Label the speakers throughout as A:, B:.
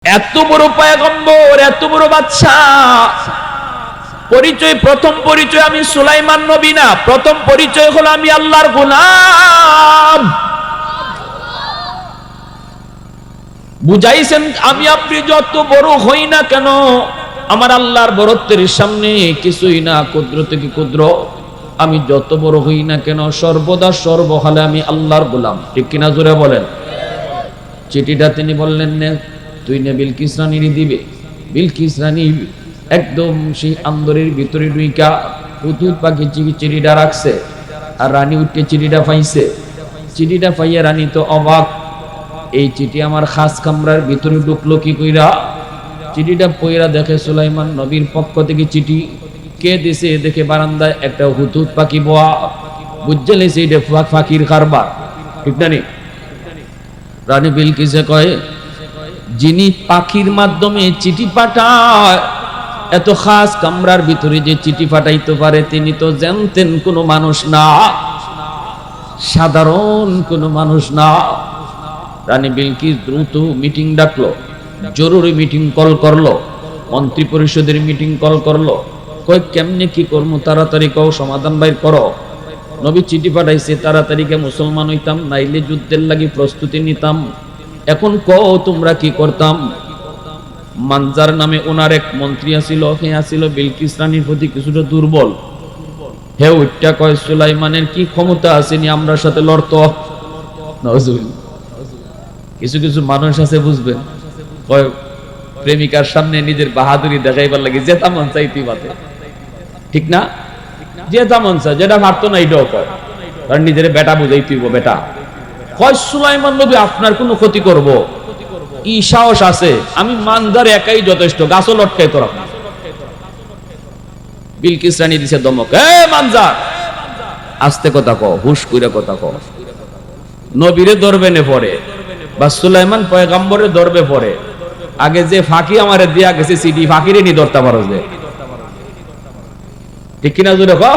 A: এত বড় পয়গম্বর, এত বড় বাদশা, পরিচয়, প্রথম পরিচয় আমি সুলাইমান নবী না, প্রথম পরিচয় হলো আমি আল্লাহর গোলাম। বুঝাইছেন আমি আপনি যত বড় হই না কেন, আমার আল্লাহর বড়ত্বের সামনে কিছুই না, ক্ষুদ্র থেকে ক্ষুদ্র। আমি যত বড় হই না কেন, সর্বদা সর্বকালে আমি আল্লাহর গোলাম। ঠিক কিনা জোরে বলেন। চিঠিটা তিনি বললেন নে, তুই নে বিলকিস রানীর দিবে। বিলকিস রানী একদম সেই আন্দরের ভিতরে ঢুইকা হুদহুদ পাখি চিঠিটা রাখছে, আর রানী উঠে চিঠিটা পাইছে। চিঠিটা পাইয়া রানী তো অবাক, এই চিঠি আমার খাস কামরার ভিতরে ঢুকলো কি কইরা? চিঠিটা পইরা দেখে সুলাইমান নবীর পক্ষ থেকে চিঠি। কে দিছে? দেখে বারান্দায় একটা হুদহুদ পাখি বোয়া। বুঝে লেছে এটা পাখির কারবার। ঠিক না নি? রানী বিলকিসে কয়, যিনি পাখির মাধ্যমে চিঠি পাঠায়, এত খাস কামরার ভিতরে যে চিঠি পাঠাইতে পারে, তিনি তো জানতেন কোনো মানুষ না, সাধারণ কোনো মানুষ না। রানী বিলকিস দ্রুত মিটিং ডাকলো, জরুরি মিটিং কল করলো, মন্ত্রী পরিষদের মিটিং কল করলো। কয় কেমনে কি করবো, তাড়াতাড়ি কও, সমাধান বাইর করো। নবী চিঠি পাঠাইছে, তাড়াতাড়িকে মুসলমান হইতাম, নাইলে যুদ্ধের লাগি প্রস্তুতি নিতাম। এখন কও তোমরা কি করতাম? মানজার নামে ওনার এক মন্ত্রী আছিল, হে আছিল বিলকিস রানীর প্রতি কিছুটা দুর্বল। হে উঠটা কয়, সুলাইমানের কি ক্ষমতা আসেনি আমরা সাথে লড়তো? কিছু কিছু মানুষ আছে বুঝবেন, কয় প্রেমিকার সামনে নিজের বাহাদুরি দেখাইবার লাগে যেটা মন চাইতেই পারে। ঠিক না? যেটা মন চায়, যেটা পারতো না এটাও কয়, কারণ নিজের বেটা বুঝাইতেই বেটা। কয় সুলাইমান নবী আপনার কোনো ক্ষতি করব ই সাহস আছে? আমি মানজার একাই যথেষ্ট, গাছও লটকাই তোরা। বিলকিস রানী দিছে দমক, এ মানজার আস্তে কথা কও, হুশ কইরা কথা কও। নবীরে ধরবে নে পরে, বা সুলাইমান পয়গম্বরে ধরবে পরে। আগে যে ফাঁকি আমারে দিয়া গেছে সিডি, ফাঁকিরে নি ধরতে পারো যে। ঠিক কিনা জোরে কও?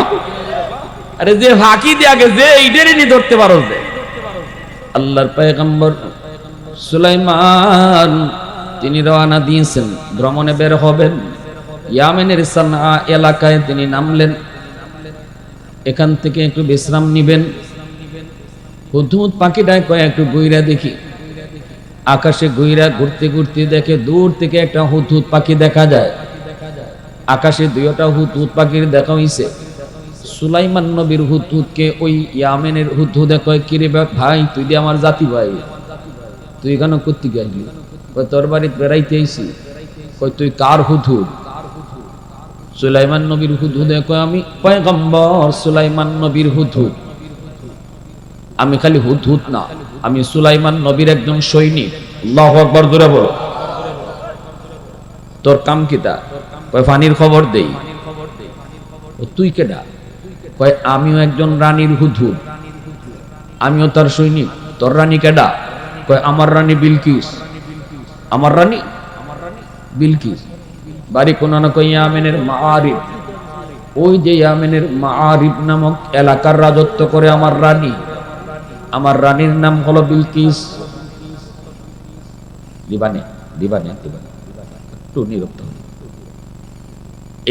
A: আরে যে ফাঁকি দিয়া গেছে এইটারই নি ধরতে পারো যে। আল্লাহর পয়গম্বর সুলাইমান তিনি রওনা দিয়েছেন, ভ্রমণে বের হবেন। ইয়ামেনের সানা এলাকায় তিনি নামলেন, এখান থেকে একটু বিশ্রাম নিবেন। হুদহুদ পাখিটায় কয় একটু গুইরা দেখি। আকাশে গুইরা ঘুরতে ঘুরতে দেখে দূর থেকে একটা হুদহুদ পাখি দেখা যায়। আকাশে দুইটা হুদহুদ পাখির দেখা হইছে। সুলাইমান নবীর হুদহুদকে ওই ইয়ামেনের হুদহুদে কয়, কিরে ভাই, তুই দিয়ে আমার জাতি ভাই, তুই এখানে করতে গেলি? কয় তোর বাড়িতে বেড়াইতে আইছি। কয় তুই কার হুদহুদ? সুলাইমান নবীর হুদহুদে কয়, আমি পয়গম্বর সুলাইমান নবীর হুদহুদ। আমি খালি হুদহুদ না, আমি সুলাইমান নবীর একজন সৈনিক। আল্লাহু আকবার জোরে বলো। তোর কাম কিটা? কয় পানির খবর দেই। তুই কেডা? কয় আমিও একজন রানীর হুদহুদ, আমিও তার সৈনিক। তোর রানী কেডা? কয় আমার রানী বিলকিস। আমার রানী বিলকিস। বাড়ি কোন না কই ইয়ামেনের মাআরিব। ওই যে ইয়ামেনের মাআরিব নামক এলাকার রাজত্ব করে আমার রানী। আমার রানীর নাম হলো বিলকিস। দিবানে দিবানে দিবানে একটু নিরক্ত।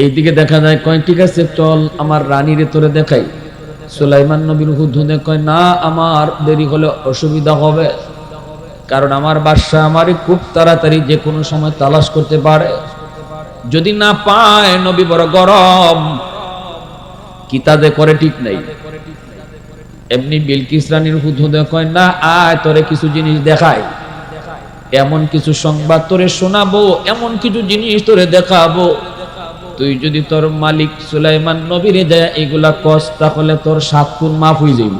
A: এইদিকে দেখা যায়, কয় ঠিক আছে চল আমার রানীরে তোরে দেখাই। সুলাইমান নবীর হুদহুদে কয়, না, আমার দেরি হলে অসুবিধা হবে, কারণ আমার বাদশা আমারে খুব তাড়াতাড়ি যে কোনো সময় তালাশ করতে পারে। যদি না পায়, নবী বড় গরম, কিতাবে করে ঠিক নাই। এমনি বিলকিস রানীর হুদহুদে কয়, না আয়, তোরে কিছু জিনিস দেখাই, এমন কিছু সংবাদ তোরে শোনাবো, এমন কিছু জিনিস তোরে দেখাবো, তুই যদি তোর মালিক সুলাইমান নবীরে যায় এগুলা কস, তাহলে তোর 7 গুণ মাফ হয়ে যাইব।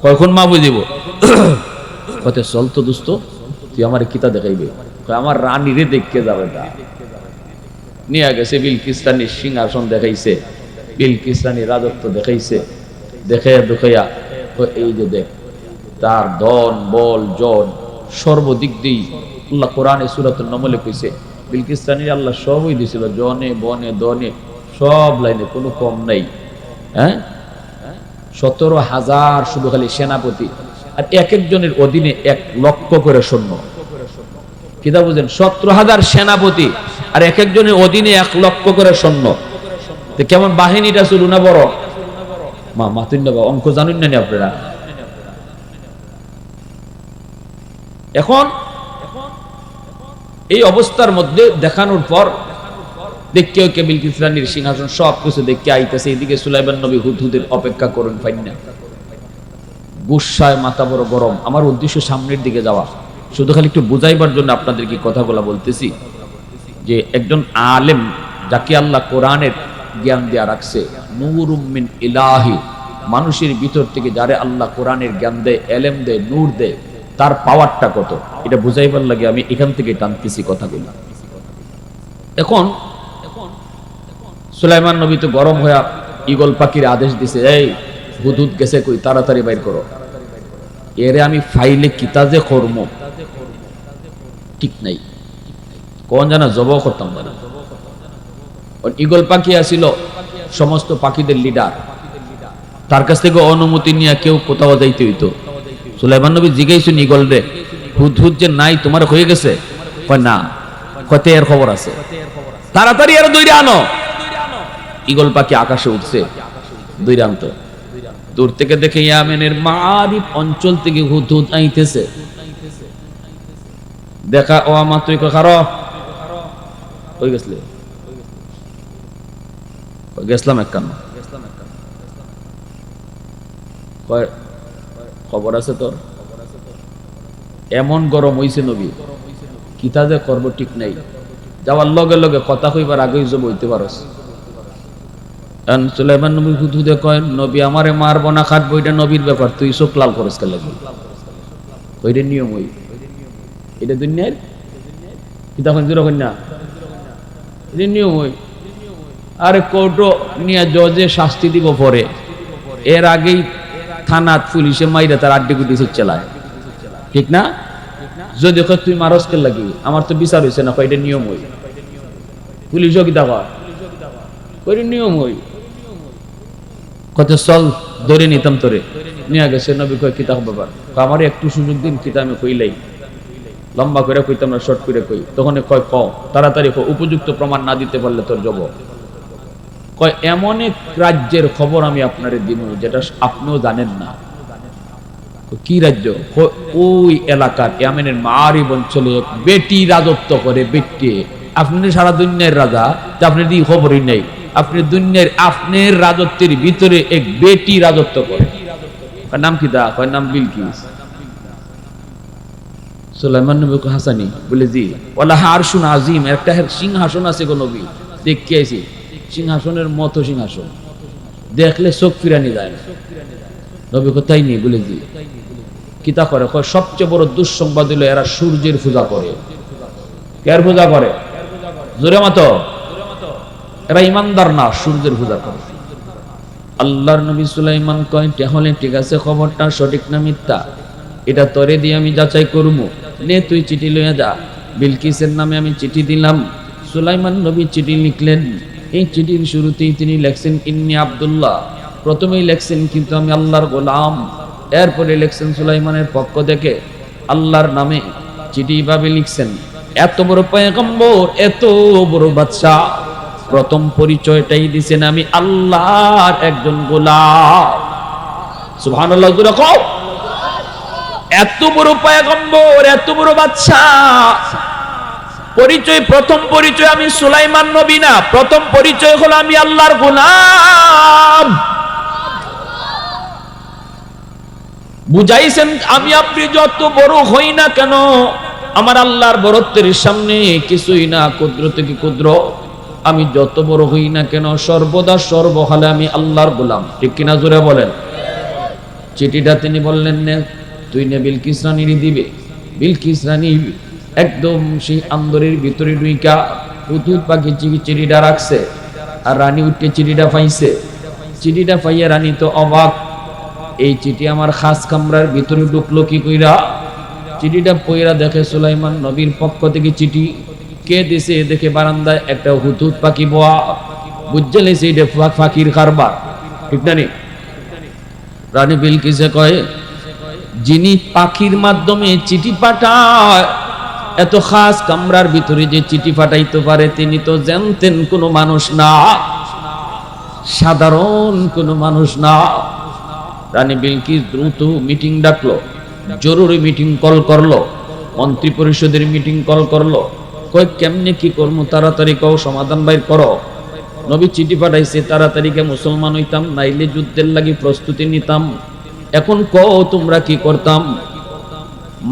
A: কয়ক্ষণ মাফ হয়ে যাব? কত চল তো দোস্ত, তুই আমার কিতা দেখাইবে? আমার রানীরে দেখতে যাবে। তা নিয়ে গেছে, বিলকিস রানীর সিংহাসন দেখাইছে, বিলকিস রানীর রাজত্ব দেখাইছে। দেখে দেখাইয়া এই যে দেখ, তার ধন বল জন সর্বদিক দিয়ে আল্লাহ কোরআনে সূরাতুন নামলে কইছে, বিলকিস রানীর আল্লাহ সবই দিছিল, জনে বনে দনে সব লাইনে, কোনো কম নাই। হ্যাঁ, 17,000 শুধু খালি সেনাপতি, আর এক একজনের অধীনে 1 লক্ষ করে সৈন্য। কিতা বুঝেন? 17,000 সেনাপতি আর এক একজনের অধীনে 1 লক্ষ করে সৈন্য। তো কেমন বাহিনীটা শুরু না বড়? মাতুন না, অঙ্ক জানেন না আপনারা? এখন এই অবস্থার মধ্যে দেখানোর পর দেখতে ওই বিলকিস রানীর সিংহাসন সবকিছু দেখতে আইতেছে, এদিকে সুলাইমান নবী হুদহুদের অপেক্ষা করেন ফাইন্না, গুসায় মাথা বড় গরম। আমার উদ্দেশ্য সামনের দিকে যাওয়া, শুধু খালি একটু বুঝাইবার জন্য আপনাদেরকে কথাগুলো বলতেছি যে একজন আলেম যাকে আল্লাহ কোরআনের জ্ঞান দেয়া রাখছে, নূরুম মিন ইলাহি, মানুষের ভিতর থেকে যারে আল্লাহ কোরআনের জ্ঞান দেয়, এলেম দেয়, নূর দেয়, তার পাওয়ারটা কত এটা বুঝাইবার লাগে আমি এখান থেকে টানতেছি কথাগুলো। এখন সুলাইমান নবী তো গরম হয়ে ঈগল পাখির আদেশ দিছে, এই হুদহুদ গেছে কই, তাড়াতাড়ি বাইর করো, এরে আমি ফাইলে কিতাজে কর্ম ঠিক নাই, কোন জানা জব করতাম না। ঈগল পাখি আসিল সমস্ত পাখিদের লিডার, তার কাছ থেকে অনুমতি নিয়ে কেউ কোথাও যাইতে হইতো। সুলাইমান নবী জিজ্ঞাসা ঈগল রে, হুদহুদ যে নাই তোমার হয়ে গেছে? কয় না। কতে এর খবর আছে, তাড়াতাড়ি এর দইরা আনো। ঈগল পাখি আকাশে উঠছে, দইরা আনতো। দূর থেকে দেখে ইয়ামেনের মারিফ অঞ্চল থেকে হুদহুদ আইতেছে, দেখা ও আমার তুই কারো হয়ে গেছলে গেছলাম একখান, খবর আছে তোর? এমন গরম হইছে নবী, কিতা যে করব ঠিক নাই, যাওয়ার লগে লগে কথা কইবার আগেই জব হইতে পারস। সুলাইমান নবী হুদহুদে কয়, নবী আমারে মারবো না খাটবো এটা নবীর ব্যাপার, তুই চোখ লাল করস কে লাগবে? ওইটা নিয়ম, ওই এটা দুনিয়ার কিতা কইন না, এটা নিয়ম। ওই আরে কোর্টো নিয়ে জজে শাস্তি দিব পরে, এর আগেই থানাত পুলিশে মাইরা তার আড্ডি গুটি চালায়, ঠিক না? যদি তুই মারস কে লাগি, আমার তো বিচার হয়েছে না, এটা নিয়ম। ওই পুলিশও কিতা কয় নিয়ম। ওই কত চল ধরে নিতাম তোরে, নিয়ে গেছে। নবী কয় কিতা ব্যাপার? আমার একটু সুযোগ দিন, কিতা আমি কইলাই, লম্বা করে কইতাম না, শর্ট করে কই। তখন কয় ক তাড়াতাড়ি, উপযুক্ত প্রমাণ না দিতে পারলে তোর জব। কয় এমন এক রাজ্যের খবর আমি আপনারে দিব যেটা আপনিও জানেন না। কি রাজ্য? ওই এলাকার ইয়ামেনের মারিব অঞ্চলে এক বেটি রাজত্ব করে। বেটি, আপনি সারা দুনিয়ার রাজা, আপনার দিয়ে খবরই নেই। আপনি দুনিয়ার আপনার রাজত্বের ভিতরে এক বেটি রাজত্ব করে। নাম কি দা? কয় নাম বিলকিস। সুলাইমান নবী হাসানি বলে, জি। ওয়ালা আরশুন আযীম, একটা সিংহাসন আছে গো নবী, দেখতে আইছি, সিংহাসনের মতো সিংহাসন, দেখলে চোখ ফিরানি যায় না। নবী কোথায় নেই? বলে, জি। কিতা করে? কয় সবচেয়ে বড় দুঃসংবাদ হলো এরা সূর্যের পূজা করে। কার পূজা করে? জোরে মতো, এরা ইমানদার না, সূর্যের পূজা করে। আল্লাহর নবী সুলাইমান কয়, তাহলে ঠিক আছে, খবরটা সঠিক না মিথ্যা এটা তরে দিয়ে আমি যাচাই করবো, নে তুই চিঠি লইয়া যা। বিলকিসের নামে আমি চিঠি দিলাম। সুলাইমান নবী চিঠি লিখলেন। এই চিঠির শুরুতেই তিনি লেখছেন ইন্নী আব্দুল্লাহ, প্রথমেই লেখছেন কিন্তু আমি আল্লাহর গোলাম। এরপরে লেখছেন সুলাইমানের পক্ষ থেকে আল্লাহর নামে চিঠি ভাবে লিখছেন। এত বড় পয়গম্বর, এত বড় বাদশা, প্রথম পরিচয়টাই দিছেন আমি আল্লাহর একজন গোলাম। সুবহানাল্লাহ। এত বড় পয়গম্বর, এত বড় বাদশা, পরিচয়, প্রথম পরিচয় আমি সুলাইমান নবী না, প্রথম পরিচয় হলো আমি আল্লাহর গোলাম। বুঝাইছেন আমি আপনি যত বড় হই না কেন, আমার আল্লাহর বড়ত্বের সামনে কিছুই না, কুদ্র থেকে কুদ্র। আমি যত বড় হই না কেন, সর্বদা সর্বকালে আমি আল্লাহর গোলাম। ঠিক কিনা জোরে বলেন। চিঠিটা তিনি বললেন, নে তুই নে, বিলকিস রানীরই দিবে। বিলকিস রানী একদম সেই আন্দরের ভিতরে ঢুইকা হুদহুদ পাখি চিঠিটা রাখছে, আর রানী উঠে চিঠিটা পাইছে। চিঠিটা পাইয়া রানী তো অবাক, এই চিঠি আমার খাস কামরার ভিতরে ঢুকলো কি কইরা? চিঠিটা পইরা দেখে সুলাইমান নবীর পক্ষ থেকে চিঠি। কে দিছে? দেখে বারান্দায় একটা হুদহুদ পাখি বোয়া। বুঝে লেছে এটা পাখির কারবার, ঠিক না? রানী বিলকিসে কয়, যিনি পাখির মাধ্যমে চিঠি পাঠায় এত খাস কামরার ভিতরে যে চিঠি পাঠাইতে পারে তিনি তো জানতেন কোনো মানুষ না, সাধারণ কোনো মানুষ না। রানী বিলকিস দ্রুত মিটিং ডাকলো, জরুরি মিটিং কল করলো, মন্ত্রী পরিষদের মিটিং কল করলো। কই কেমনে কি করবো, তাড়াতাড়ি কও, সমাধান বাইর করো। নবী চিঠি পাঠাইছে, তাড়াতাড়ি কে মুসলমান হইতাম, নাইলে যুদ্ধের লাগি প্রস্তুতি নিতাম। এখন কও তোমরা কি করতাম?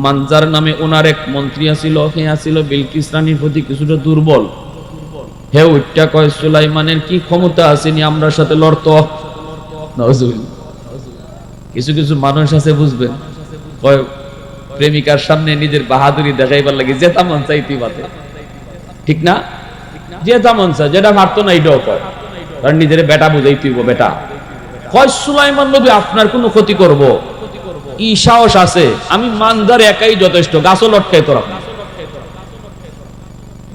A: মানজার নামে ওনার এক মন্ত্রী আছিল, হে আছিল বিলকিস রানীর প্রতি কিছুটা দুর্বল। হে উঠটা কয় সুলাইমানের কি ক্ষমতা আসেনি আমরা সাথে লড়তো। কিছু কিছু মানুষ আছে বুঝবেন, কয় প্রেমিকার সামনে নিজের বাহাদুরি দেখাইবার লাগে যেটা মন চাই তুই বাতে, ঠিক না? যেটা মন চায়, যেটা মারতো না এটাও কয়, কারণ নিজের বেটা বুঝাই তুইব বেটা। কয় সুলাইমান নবী আপনার কোনো ক্ষতি করব ই সাহস আছে? আমি মানজার একাই যথেষ্ট, গাছও লটকাই তোরা।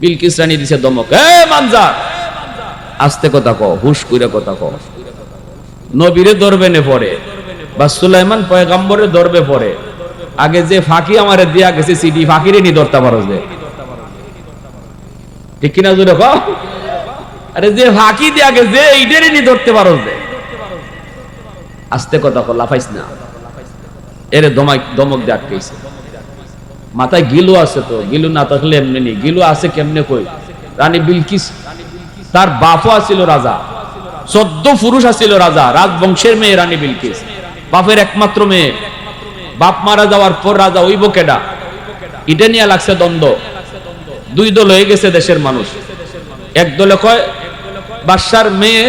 A: বিলকিস রানী দিছে দমক, এ মানজার আস্তে কথা কও, হুশ কইরা কথা কও। নবীরে ধরবে নে পরে বা সুলাইমান পয়গম্বরে ধরবে পরে, আগে যে ফাঁকি আমারে দিয়া গেছে সিডি ফাঁকিরে নি ধরতে পারো যে, ঠিক কিনা জোরে কও? আরে যে ফাঁকি দিয়া গেছে এইটারে নি ধরতে পারো যে, আস্তে কথা কও, লাফাইস না। এরে দমক দিয়ে আটকাইছে। মাথায় গিলু আছে তো, গিলু না থাকলে এমনি নেই, গিলু আছে কেমনে কই? রানী বিলকিস তার বাপও আছিল রাজা, 14 পুরুষ আছিল রাজা, রাজবংশের মেয়ে রানী বিলকিস, বাপের একমাত্র মেয়ে। বাপ মারা যাওয়ার পর রাজা হইব কেডা, এটা নিয়ে লাগছে দ্বন্দ্ব। দুই দল হয়ে গেছে দেশের মানুষ। এক দলে কয় বাদশার মেয়ে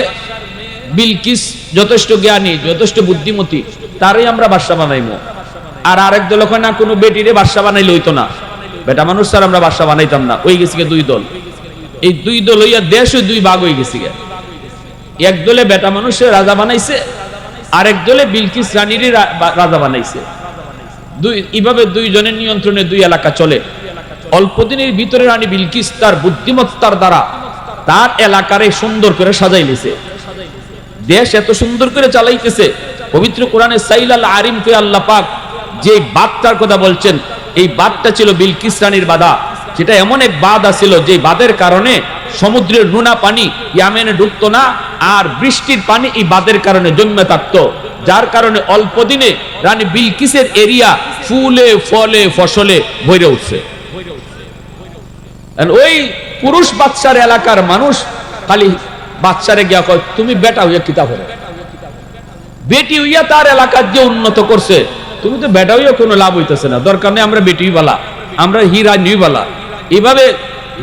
A: বিলকিস যথেষ্ট জ্ঞানী, যথেষ্ট বুদ্ধিমতী, তারই আমরা বাদশা বানাইবো। আর আরেক দল কয় না, কোনো বেটিরে বাদশা বানাইলে হইতো না, বেটা মানুষ স্যার আমরা বাদশা বানাইতাম না। ওই গেছে দুই দল। এই দুই দল হইয়া দেশ ওই দুই ভাগ হয়ে গেছে। এক দলে বেটা মানুষের রাজা বানাইছে, আরেক দলে বিলকিস রানীর রাজা বানাইছে। এইভাবে দুইজনের নিয়ন্ত্রণে দুই এলাকা চলে। অল্প দিনের ভিতরে রানী বিলকিস তার বুদ্ধিমত্তার দ্বারা তার এলাকারে সুন্দর করে সাজাইলেছে। দেশ এত সুন্দর করে চালাইতেছে, পবিত্র কোরআনে সাইলাল আরিম কে আল্লাহ পাক যে বাদটার কথা বলছেন, এই বাদটা ছিল বিলকিস রানীর বাদা। যেটা এমন এক বাদ ছিল যে বাদের কারণে সমুদ্রের নোনা পানি ইয়ামেনে ঢুকতো না, আর বৃষ্টির পানি এই বাদের কারণে জন্মে থাকতো, যার কারণে অল্প দিনে রানী বিলকিসের এরিয়া ফুলে ফলে ফসলে ভরে উঠছে। ওই পুরুষ বাদশার এলাকার মানুষ খালি বাদশারে গিয়া কয় তুমি বেটা হইয়া কিতা করো, বেটি হইয়া তার এলাকার যে উন্নত করছে, তুমি তো বেটা হইয়া কোনো লাভ হইতেছে না, দরকার নেই আমরা বেটি বালা, আমরা হীরা নিই বালা। এইভাবে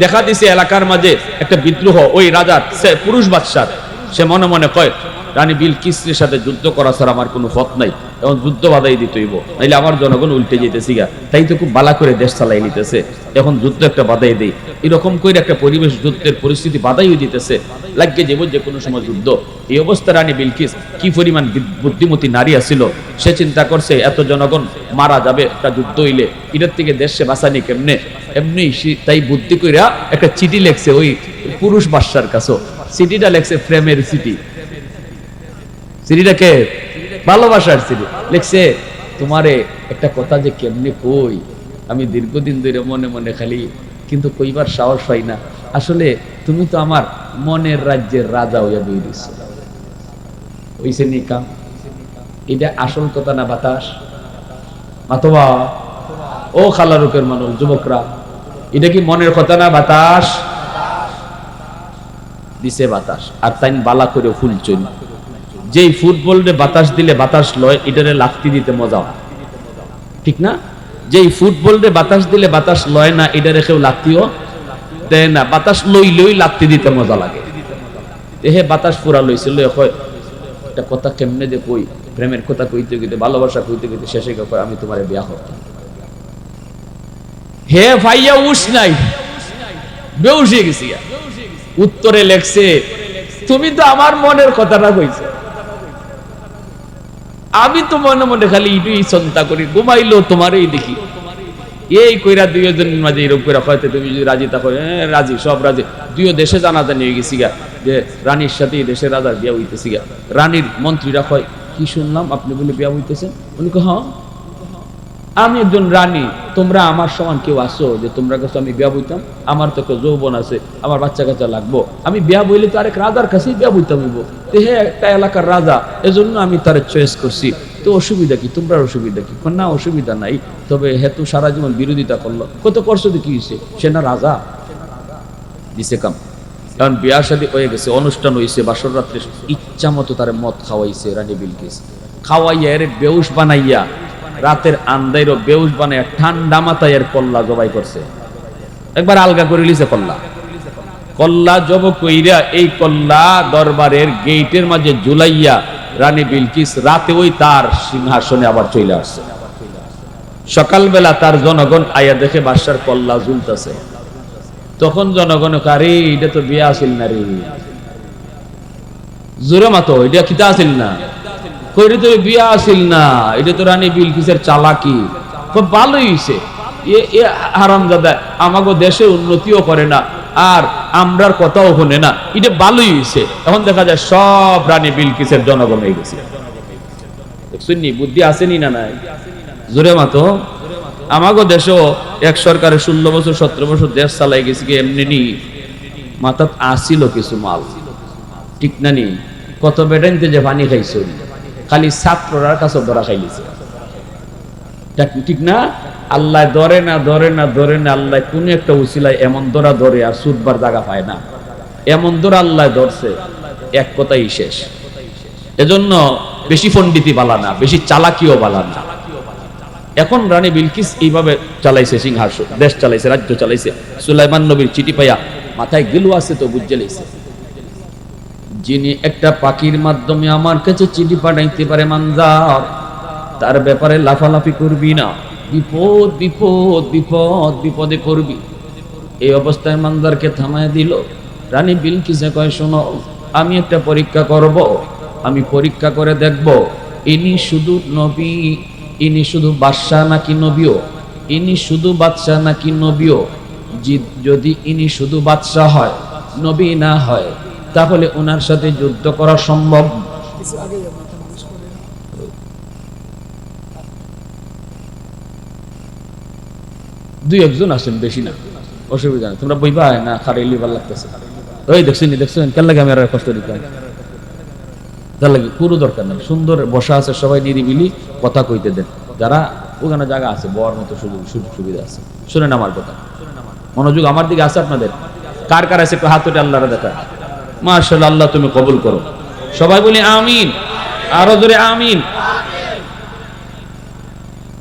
A: দেখা দিছে এলাকার মাঝে একটা বিদ্রোহ। ওই রাজার পুরুষ বাদশার সে মনে মনে কয় রানী বিলকিসের সাথে যুদ্ধ করা ছাড়া আমার কোনো পথ নাই, এখন যুদ্ধ বাধাই দিতেইব, নাইলে আমার জনগণ উল্টে যেতেছি গা, তাই তো খুব বালা করে দেশ চালাই নিতেছে, এখন যুদ্ধ একটা বাধাই দেই। এরকম করে একটা পরিবেশ, যুদ্ধের পরিস্থিতি বাধাইও দিতেছে, লাগিয়ে যাবো যে কোনো সময় যুদ্ধ। এই অবস্থা রানী বিলকিস কি পরিমাণ বুদ্ধিমতী নারী আছিল, সে চিন্তা করছে এত জনগণ মারা যাবে একটা যুদ্ধ হইলে, এটার থেকে দেশে বাঁচানি কেমনে। এমনি তাই বুদ্ধি কইরা একটা চিঠি লেখছে ওই পুরুষ বাদশার কাছে। চিঠিটা লেখছে প্রেমের চিঠি। চিঠিটাকে ভালোবাসার চিঠি লিখছে, তোমারে একটা কথা যে কেমনে কই, আমি দীর্ঘদিন ধরে মনে মনে খালি কিন্তু কইবার সাহস পাই না। আসলে তুমি তো আমার মনের রাজ্যের রাজা হইয়া বই দিচ্ছ, হইছে নি কাম? এটা আসল কথা না বাতাস? মাতবা ও খালারুকের মানুষ, যুবকরা, এটা কি মনের কথা না বাতাস? দিছে বাতাস, আর তাই বালা করে ফুল চল। যেই ফুটবলে বাতাস দিলে বাতাস লয়, এটারে লাফতি দিতে মজা, ঠিক না? যেই ফুটবলে বাতাস দিলে বাতাস লয় না, এটারে কেউ লাফতিও দেয় না, বাতাস লইলেই লাফতি দিতে মজা লাগে। হে বাতাস পুরা লইছিল, একটা কথা কেমনে যে কই, প্রেমের কথা কইতে কইতে, ভালোবাসা কইতে কইতে শেষে কয় আমি তোমারে বিয়া করব। হে ভাইয়া উস নাই, বেউস হয়ে গেছি। উত্তরে লেখছে, তুমি তো আমার মনের কথাটা কইছো, আমি তো মনে মনে খালি এটাই চিন্তা করি, ঘুমাইলো তোমারই দেখি। এই কইরা দুইজনের মাঝে এরকম করে হয়তো তুমি যদি রাজি থাকো, রাজি, সব রাজি। দুইও দেশে জানাজানি হয়ে গেছি গা যে রানীর সাথে দেশের রাজার বিয়া হইতেছি গা। রানীর মন্ত্রীরা কয় কি শুনলাম আপনি বলে বিয়া হইতেছেন? উনি কয় হ্যাঁ, আমি একজন রানী, তোমরা আমার সমান কেউ আসো যে তোমরা কাছে আমি বিয়া বইতাম? আমার তো একটা যৌবন আছে, আমার বাচ্চা কাচ্চা লাগবো, আমি বিয়া বইলে তো আরেক রাজার কাছেই বিয়া বইতাম হইব, তো হে একটা এলাকার রাজা, এজন্য আমি তার চয়েস করছি, তো অসুবিধা কি? তোমরা অসুবিধা কি? না অসুবিধা নাই, তবে হেতু সারা জীবন বিরোধিতা করলো, কত করছো তো কি হয়েছে, সে না রাজা দিছে কাম। কারণ বিয়া শাদী হয়ে গেছে, অনুষ্ঠান হয়েছে, বাসর রাত্রে ইচ্ছা মতো তার মদ খাওয়াইছে রানী বিলকিস, খাওয়াইয়া এর বেউস বানাইয়া রাতের আন্দাইরও বেউস বানাইয়া ঠান্ডা মাথায় এর কল্লা জবাই করছে, একবার আলগা করে লিছে কল্লা। কল্লা জব কইরা এই কল্লা দরবারের গেইটের মাঝে ঝুলাইয়া রানী বিলকিস রাতে ওই তার সিংহাসনে আবার চলে আসছে। সকালবেলা তার জনগণ আয়া দেখে বাদশার কল্লা ঝুলতেছে, তখন জনগণ কারে এটা তো বিয়া আসিল না রে, জোরে মাতো এটা কিতা আসিল না, কইরে তো বিয়া আসিল না, এটা তো রানী বিলকিসের চালাকি। খুব ভালোই হইছে, এ হারামজাদা আমাগো দেশে উন্নতিও করে না আর আমরার কথাও শুনে না, এটা ভালোই হইছে। এখন দেখা যায় সব রানী বিলকিসের জনগণ হয়ে গেছে। শুননি বুদ্ধি আসেনি না নাই, জোরে মাতো। আমাগো দেশও এক সরকারে 16 বছর 17 বছর দেশ চালাই গেছে কি এমনি মাথাত আসিল কিছু মাল, ঠিক না নি? কত বেটাইতে যে পানি খাইছ, খালি ছাত্ররার কাছে ধরা খাইলিছে, ঠিক না? আল্লাহ ধরে না ধরে না ধরে না, আল্লাহ কোন একটা উসিলায় এমন ধরা ধরে আর সুদবার জায়গা পায় না, এমন ধরা আল্লাহ ধরছে, এক কথাই শেষ। এজন্য বেশি পণ্ডিতি বালা না, বেশি চালাকিও বালা না। এখন রানী বিলকিস এইভাবে চালাইছে সিংহাসন, দেশ চালাইছে, রাজ্য চালাইছে। সুলাইমান নবীর চিঠি পাইয়া মাথায় গেলু আছে তো বুঝে লাইছে, যিনি একটা পাখির মাধ্যমে আমার কাছে চিঠি পাঠাইতে পারে মানজার, তার ব্যাপারে লাফালাফি করবি না, বিপদ বিপদ বিপদ বিপদে পড়বি। এই অবস্থায় মানজারকে থামায় দিল। রানী বিলকিসে কয়, শোনো, আমি একটা পরীক্ষা করব, আমি পরীক্ষা করে দেখব ইনি শুধু নবী, ইনি শুধু বাদশাহ নাকি নবীও, ইনি শুধু বাদশাহ নাকি নবীও। যদি ইনি শুধু বাদশাহ হয়, নবী না হয়, তাহলে ওনার সাথে যুদ্ধ করা সম্ভব। দুই একজন আছেন, বেশি না, অসুবিধা নেই, তোমরা বইবা না খারাইলি ভাল লাগতেছে। ওই দেখছেন দেখছেন কেন লাগে আমি আর কষ্ট দিতাম, তার লাগে পুরো দরকার নেই, সুন্দর বসা আছে, সবাই নিরিবিলি কথা কইতে দেন। যারা ওখানে জায়গা আছে বড় মতো সুযোগ সুবিধা আছে, শুনেন আমার কথা, মনোযোগ আমার দিকে আছে আপনাদের। কার কার আছে একটু হাত উঠে আল্লাহর দেখা। মাশাআল্লাহ, আল্লাহ তুমি কবুল করো। সবাই বলি আমিন, আরো জোরে আমিন।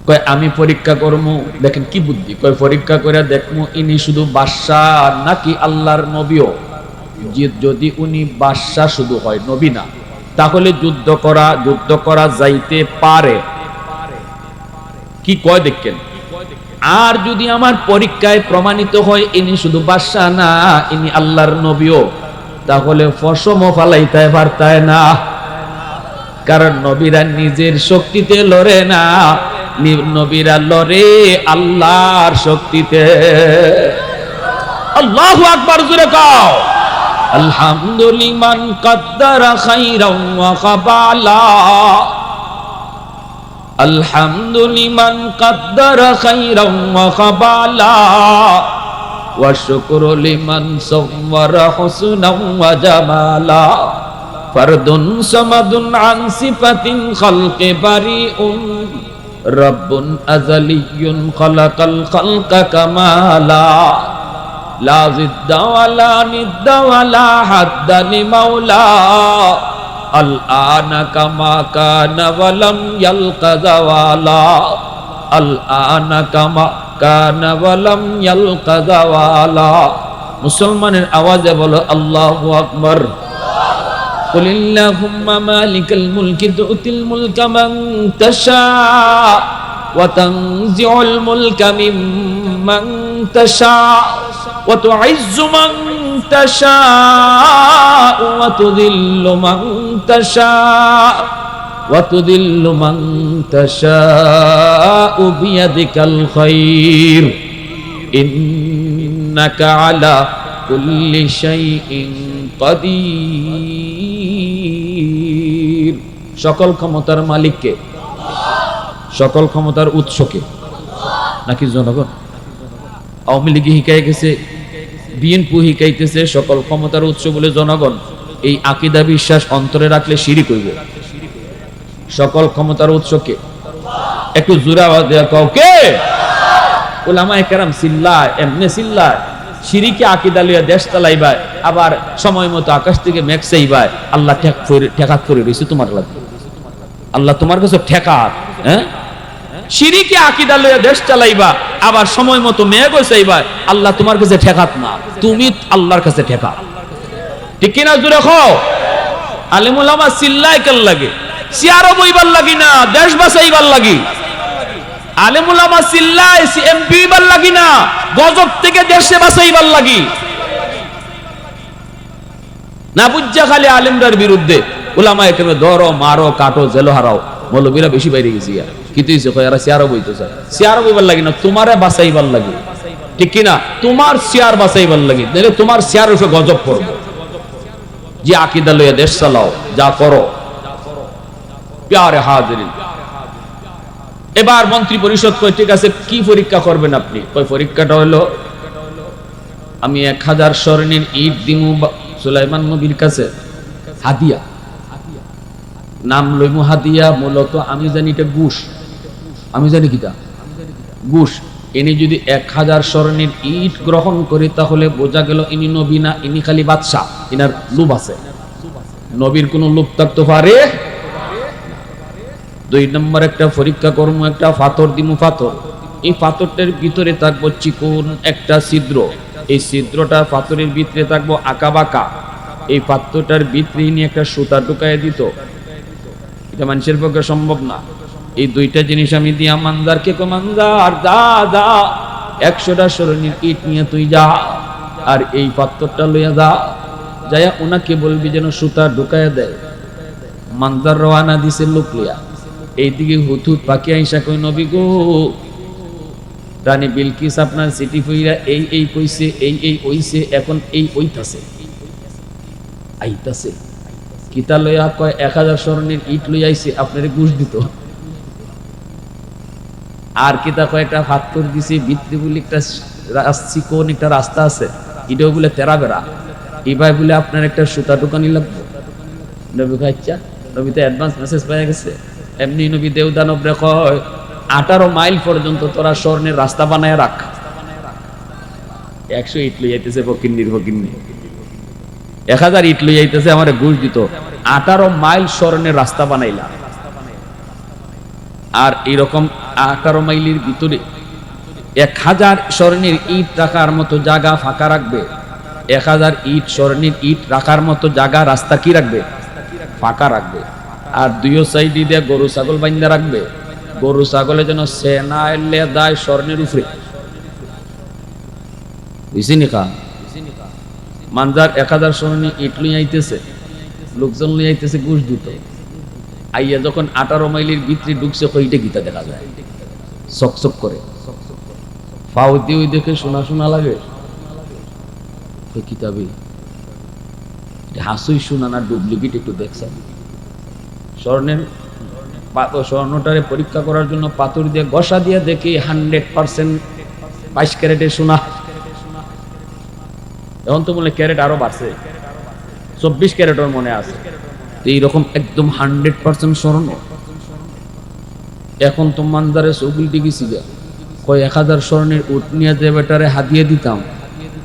A: কয় আমি পরীক্ষা করবো, দেখেন কি বুদ্ধি, কয় পরীক্ষা করে দেখবো ইনি শুধু বাদশাহ নাকি আল্লাহর নবীও। যদি উনি বাদশাহ শুধু হয়, নবী না, তাহলে যুদ্ধ করা যাইতে পারে। কি কয় দেখেন। আর যদি আমার পরীক্ষায় প্রমাণিত হয় ইনি শুধু বাদশাহ না, ইনি আল্লাহর নবীও, তাহলে ফসম ফালাইতে পারতায় না, কারণ নবীরা নিজের শক্তিতে লড়ে না, নবীরা লড়ে আল্লাহর শক্তিতে। আল্লাহু আকবার, জোরে কও আলহামদুলিমান কদ্দারা খাইরান ওয়া কাবালা, আলহামদুলিমান কদ্দারা খাইরান ওয়া কাবালা, ওয়া শুকরু লিমান সাওয়ারা হুসনান ওয়া জামালা, ফারদুন সামাদুন আন সিফাতিন খালকি বারিউন, রব্বুন আযালিয়্যুন খালাকাল খালকা কামালা, লা জিদ্দা ওয়ালা নিদ্দা ওয়ালা হাদ্দা লিমাওলা, আল আনা কামা কানা ওয়ালাম ইয়ালকা যাওয়ালা, আল আনা কামা কানা ওয়ালাম ইয়ালকা যাওয়ালা। মুসলমানের আওয়াজে বলো আল্লাহু আকবার। কুলিল্লাহুম্মা মালিকাল মুলকি তু'তিল মুলকা মান তাশা ওয়া তানজিউল মুলকা মিম্মান তাশা ওয়া তু'ইজ্জু মান তাশা ওয়া তুযিল্লু মান তাশা ওয়া তুযিল্লু মান তাশা বিয়াদিকাল খায়র ইন্নাকা আলা কুল্লি শাইইন কাদির। সকল ক্ষমতার মালিককে, সকল ক্ষমতার উৎসকে, নাকি জনগণ? আওয়ামী লীগ হিকাই গেছে, বিএনপি হিকাইতেছে সকল ক্ষমতার উৎস বলে জনগণ। এই আকীদা বিশ্বাস অন্তরে রাখলে শিরিক হইব। সকল ক্ষমতার উৎসকে একটু জোরে আওয়াজ দেয়া কও কে? উলামায়ে কেরাম চিল্লায়, এমনে চিল্লায়, শিরিকে আকীদা লইয়া দেশ চালাইবা, আবার সময় মতো আকাশ থেকে মেঘ চাইবা। আল্লাহ ঠেকাত করে রইছে তোমার লাগবে। আল্লাহ তোমার কাছে ঠেকাত, হ্যাঁ? শিরিকে আকীদা লইয়া দেশ চালাইবা, আবার সময় মতো মেঘও চাইবা। আল্লাহ তোমার কাছে ঠেকাত না, তুমি আল্লাহর কাছে ঠেকা। ঠিক কিনা? জোরে কও। আলেম ওলামা চিল্লায় কেন লাগে? চেয়ারও বইবার লাগি না, দেশ বাঁচাইবার লাগি। আলেম ওলামা চিল্লায় এমপি বার লাগি না, গজব থেকে দেশে বাঁচাইবার লাগি। না বুঝা খালি আলেমরার বিরুদ্ধে ওলামায়ে কেরাম ধরো, মারো, কাটো, জেলো হারাও। মৌলবীরা বেশি বাইরে গেছি, কিন্তু চেয়ারও বইতে চায়। চেয়ারও বইবার লাগি না, তোমারে বাঁচাইবার লাগি। ঠিক কিনা? তোমার চেয়ার বাঁচাইবার লাগি, নাহলে তোমার চেয়ার উঠে গজব করবো। যে আকীদা লইয়া দেশ চালাও, যা করো। প্যারে হাজিরিন, এবার মন্ত্রী পরিষদ কয় ঠিক আছে, কি পরীক্ষা করবেন আপনি? কয় পরীক্ষাটা হলো আমি 1000 স্বর্ণের ইট দিমু সুলাইমান নবীর কাছে হাদিয়া। নাম লইমু হাদিয়া, মূলত আমি জানি এটা ঘুষ। আমি জানি কিটা ঘুষ। ইনি যদি 1000 স্বর্ণের ইট গ্রহণ করে, তাহলে বোঝা গেল ইনি নবী না, ইনি খালি বাদশা। ইনার লোভ আছে। নবীর কোন লোভ থাকতে পারে? 2 নম্বর একটা পরীক্ষা করবো, একটা পাথর দিমু। পাথর, এই পাথরটার ভিতরে থাকবো চিকন একটা ছিদ্র। এই ছিদ্রটা পাথরের ভিতরে থাকবো আঁকা বাঁকা। এই পাথরটার ভিতরে নিয়ে একটা সুতা ঢুকায় দিত। এটা মানুষের পক্ষে সম্ভব না। এই 2টা জিনিস আমি দিয়া মানজারকে কো, মানজার যা যা 100টা স্বর্ণের ইট নিয়ে তুই যা, আর এই পাথরটা লইয়া যা, যাইয়া ওনাকে বলবি যেন সুতা ঢুকায় দেয়। মানজার রওয়ানা দিছে লোক লইয়া। এইদিকে হুতুত পাখি আইসা কই, নবী গো, রানী বিলকিস আপনার সিটি ফইরা এই এই কইছে, এই এই ওইছে, এখন এই ওইতাছে আইতাছে। কিতা লইয়া? কয় 1000 স্বর্ণের ইট লইয়া আইছে, আপনারে ঘুষ দিত। আর কিতা? কয় একটা পাথর দিছে, ভিতরে বলে একটা চিকন একটা রাস্তা আছে, এটাও বলে তেরা বেড়া। এবার বলে আপনার একটা সুতা দোকানি লাগবে। নবী কয় আচ্ছা। নবী তো অ্যাডভান্স মেসেজ পেয়ে গেছে। এমনি নবী দেওদানব রে কয় 18 মাইল পর্যন্ত তোরা স্বর্ণের রাস্তা বানায় রাখ। 100 ইট লই যাইতেছে ফকিন্নির ফকিন্নি, 1000 ইট লই যাইতেছে, আমারে ঘুষ দিত। 18 মাইল স্বর্ণের রাস্তা বানাইলাম। আর এরকম 18 মাইলের ভিতরে 1000 স্বর্ণের ইট রাখার মতো জায়গা ফাঁকা রাখবে। 1000 ইট স্বর্ণের ইট রাখার মতো জায়গা, রাস্তা কি রাখবে? ফাঁকা রাখবে। আর 2 সাইডে দিয়ে গরু ছাগল বাইন্দা রাখবে। গরু ছাগলে যেন সেনা এলে দায় স্বর্ণের উপরে। বুঝিনি কা? মানজার 1000 স্বর্ণের ইট লই আইতেছে, লোকজন লই আইতেছে ঘুষ দিত। আইয়া যখন 18 মাইলের ভিতরে ঢুকছে, কইটা গীতা দেখা যায় চকচক করে। ফাউ দিয়ে দেখে শোনা শোনা লাগে। কিতাবে হাসুই শোনা না, ডুপ্লিকেট একটু দেখছেন। স্বর্ণের স্বর্ণটারে পরীক্ষা করার জন্য পাথর দিয়ে ঘষা দিয়ে দেখি 100% 22 ক্যারেটের সোনা। এখন তো মনে ক্যারেট আরো বাড়ছে, 24 ক্যারেটের মনে আছে। এইরকম একদম 100% স্বর্ণ। এখন তো মানদারে চৌগুলটি গেছি গা, কয় 1000 স্বর্ণের উট নিয়ে যে বেটারে হাতিয়ে দিতাম,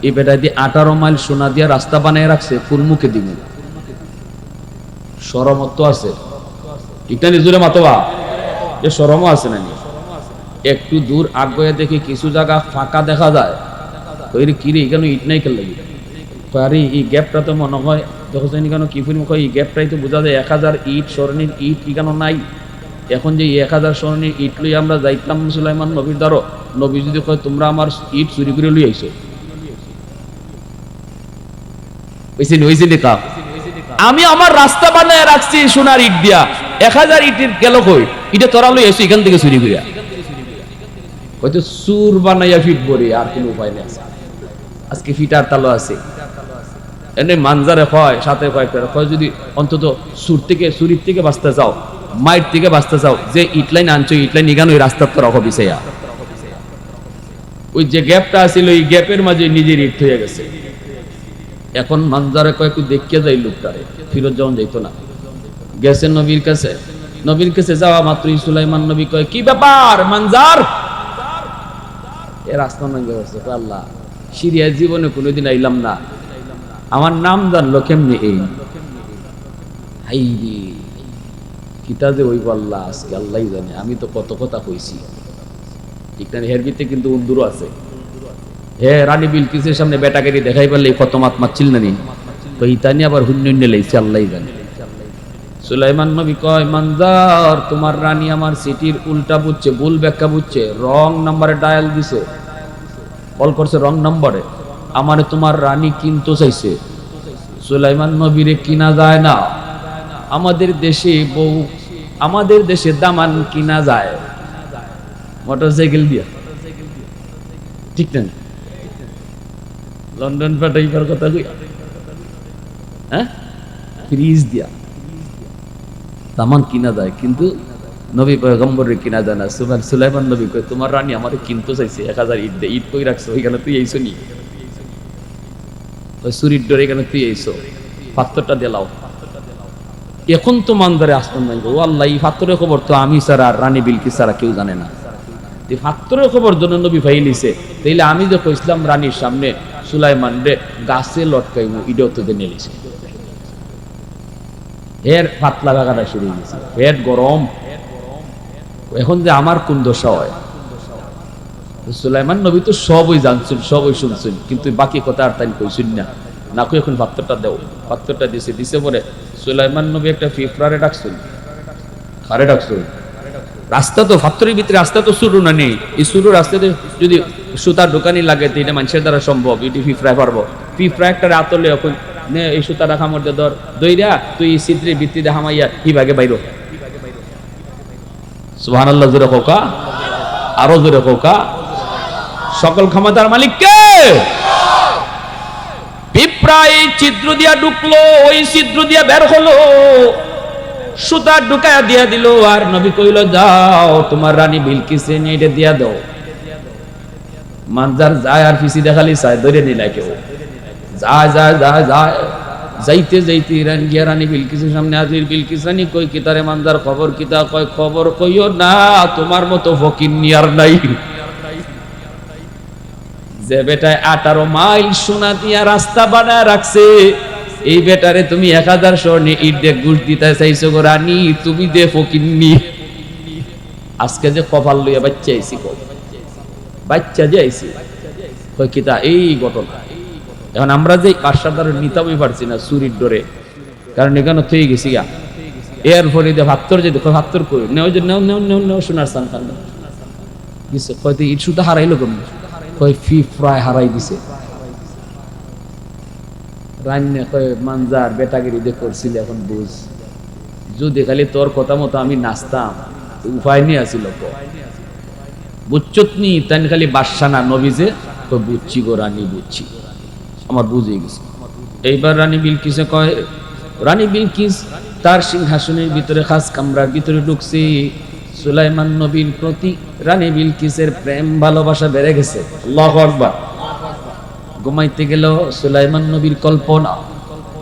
A: এই বেটা দিয়ে 18 মাইল সোনা দিয়ে রাস্তা বানিয়ে রাখছে, ফুলমুখে দিব। শরমত আছে, এটা নিজুরে মাতবা এ শরমও আছে নাকি? একটু দূর আগে দেখি কিছু জায়গা ফাঁকা দেখা যায়। ওই কিরে এখানে ইট নাই খেল লাগি, আরে এই গ্যাপটা তো মনে হয় দেখো কেন কি ফুল মুখ, এই গ্যাপটাই তো বোঝা যায় 1000 ইট স্বর্ণের ইট কি কেন নাই। এখন যে 1000 স্বর্ণের ইট লই আমরা যাইতাম সুলাইমান নবীর দ্বারো, নবী যদি কয় তোমরা আমার ইট চুরি করে লই আইছো, আমি আমার রাস্তা বানায় রাখছি সোনার ইট দিয়া, 1000 ইটের গেল কই? এটা তোরা লই আইছো এখান থেকে চুরি করিয়া। হয়তো সুর বানাইয়া ফিট বরি, আর কোনো উপায় নেই। আজকে ফিটার তালো আছে এনে মানজারে হয় সাথে কয় যদি অন্তত সুর থেকে চুরির থেকে বাঁচতে চাও, মাইট থেকে বাঁচতে চাও, যে ইটলাইন আনছো ইটলাইন ইগানো রাস্তার তো রাখো বিছাইয়া। ওই যে গ্যাপটা আছিল ওই গ্যাপের মাঝে নিজের ইট হয়ে গেছে। এখন মানজারে কয়েকটু দেখিয়ে যায় লোকটারে, ফিরত যখন যাইতো না, গেছে নবীর কাছে। নবীর কাছে যাওয়া মাত্রই সুলাইমান নবী কয়, কি ব্যাপার মানজার? এর আসমান ভেঙে বসছে, আল্লাহ সিরিয়ার জীবনে কোনোদিন আইলাম না, আমার নাম জানলো কেমনি? এই হাইরে কিতা যে ওই আল্লাহ, আজকে আল্লাহ জানে, আমি তো কত কথা কইছি। ঠিক না? হের ভিতরে কিন্তু উন্দুরও আছে। হে রানী বিলকিসের সামনে বেটাগেরি দেখাই পারলে কত মাত মারছিল না নি, তো ইতানি আবার হুন্য লাইছে, আল্লাহ জানে। সুলাইমান নবী কয়, মানজার তোমার রানী আমার সিটির উল্টা বুঝছে, ভুল ব্যাখ্যা বুঝছে, রং নাম্বারে ডায়াল দিছে, কল করছে রং নাম্বারে, আমারে তোমার রানী কিনতে চাইছে। সুলাইমান নবীরে কিনা যায় না, আমাদের দেশে বউ, আমাদের দেশে দামান কিনা যায় মোটরসাইকেল দিয়া, ঠিক না? লন্ডন পাঠাইবার কথা কই, হ্যাঁ ফ্রিজ দিয়া দামান কিনা যায়, কিন্তু নবী পয়গম্বরের কিনা যায় না। সুলাইমান নবী কয়, তোমার রানী আমারে কিনতে চাইছে, 1000 ইট দে। ইট কই রাখছো? ওইখানে তুই আইছো নি? ওই সুরির ডোরে এখানে তুই আইছো, পাথরটা দিলাও। এখন তো মানদারে আসমান নাই, ও আল্লাহ এই পাথরের খবর তো আমি ছাড়া আর রানী বিলকিস ছাড়া কেউ জানে না। এই পাথরের খবর জন্য নবী ফাইলিছে, তাইলে আমি যখন ইসলাম রানীর সামনে সুলাইমান রে গাছে লটকাইমু, ইডো তো দিয়ে নিয়েছে। এর পাতলা লাগাটা শুরু হয়ে গেছে, পেট গরম। এখন যে আমার কোন দশা হয়? সুলাইমান নবী তো সবই জানছেন, সবই শুনছেন, কিন্তু বাকি কথা আর তাই কইছেন না। না কই এখন পাত্রটা দেও, পাত্রটা দিছে। দিছে পরে সুলাইমান নবী একটা ফিফরারে ডাকছেন। কারে ডাকছেন? রাস্তা তো পাত্রের ভিতরে, রাস্তা তো শুরু না নেই, এই শুরু রাস্তাতে যদি সুতার দোকানি লাগে তো এটা মানুষের দ্বারা সম্ভব, এটি ফিফরায় পারবো। ফিফরা একটা রাতলে এখন নে এই সুতা রাখা মধ্যে ধর দইরা তুই সিদ্রির ভিত্তিতে হামাইয়া হিভাগে বাইরো। সুবহানাল্লাহ জোরে কোকা, আরো জোরে কোকা। সকল ক্ষমতার মালিক কে? পিঁপড়া এই ছিদ্র দিয়া ঢুকলো, ওই ছিদ্র দিয়া বের হলো, সুতা ঢুকায়া দিয়া দিল। আর নবী কইল, যাও তোমার রানী বিলকিসে নিয়ে এটা দিয়া দাও। মানজার যায় আর পিছি দেখালি চায়, ধরে নিলা কেউ, যায় যায় যায় যায়। যাইতে যাইতে রানী বিলকিসের সামনে হাজির। বিলকিস রানী কই, কিতারে মানজার খবর কিতা? কয়, খবর কইও না, তোমার মতো ফকির নিয়ার নাই, যে বেটায় 18 মাইল সোনা দিয়া রাস্তা বানায় রাখছে, এই বেটারে তুমি 1000 স্বর্ণে ইট দিয়ে ঘুষ দিতে চাইছো গো রানী, তুমি দে ফকিন্নি। আজকে যে কপাল লইয়া বাচ্চা আইছি, বাচ্চা যে আইছি, কই কিতা এই ঘটনা। এখন আমরা যে পাশাদার নিতামই পারছি না চুরির ডরে, কারণ এখানে থেকে গেছি গা। এরপরে যে ভাত্তর যে দেখো, ভাত্তর কই নেও, যে নেও নেও নেও নেও সোনার সান খান দিছে। কয় ইট সুতা হারাইলো কেমন? কয় ফিফরায় হারাই দিছে। রান্না কয়, মানজার বেটাগিরি দিয়ে করছিল, এখন বুঝ, যদি খালি তোর কথা মতো আমি নাচতাম, উপায় নিয়ে আসিল। বুঝছত নি তাই খালি বাদশা না নবী যে, তো বুঝছি গো রানী, বুঝছি, আমার বুঝে গেছে। এইবার রানী বিলকিসে কয়, রানী বিলকিস তার সিংহাসনের ভিতরে খাস কামরার ভিতরে ঢুকছে। সুলাইমান নবীর প্রতি রানী বিলকিসের প্রেম ভালোবাসা বেড়ে গেছে। আল্লাহু আকবার। ঘুমাইতে গেল সুলাইমান নবীর কল্পনা,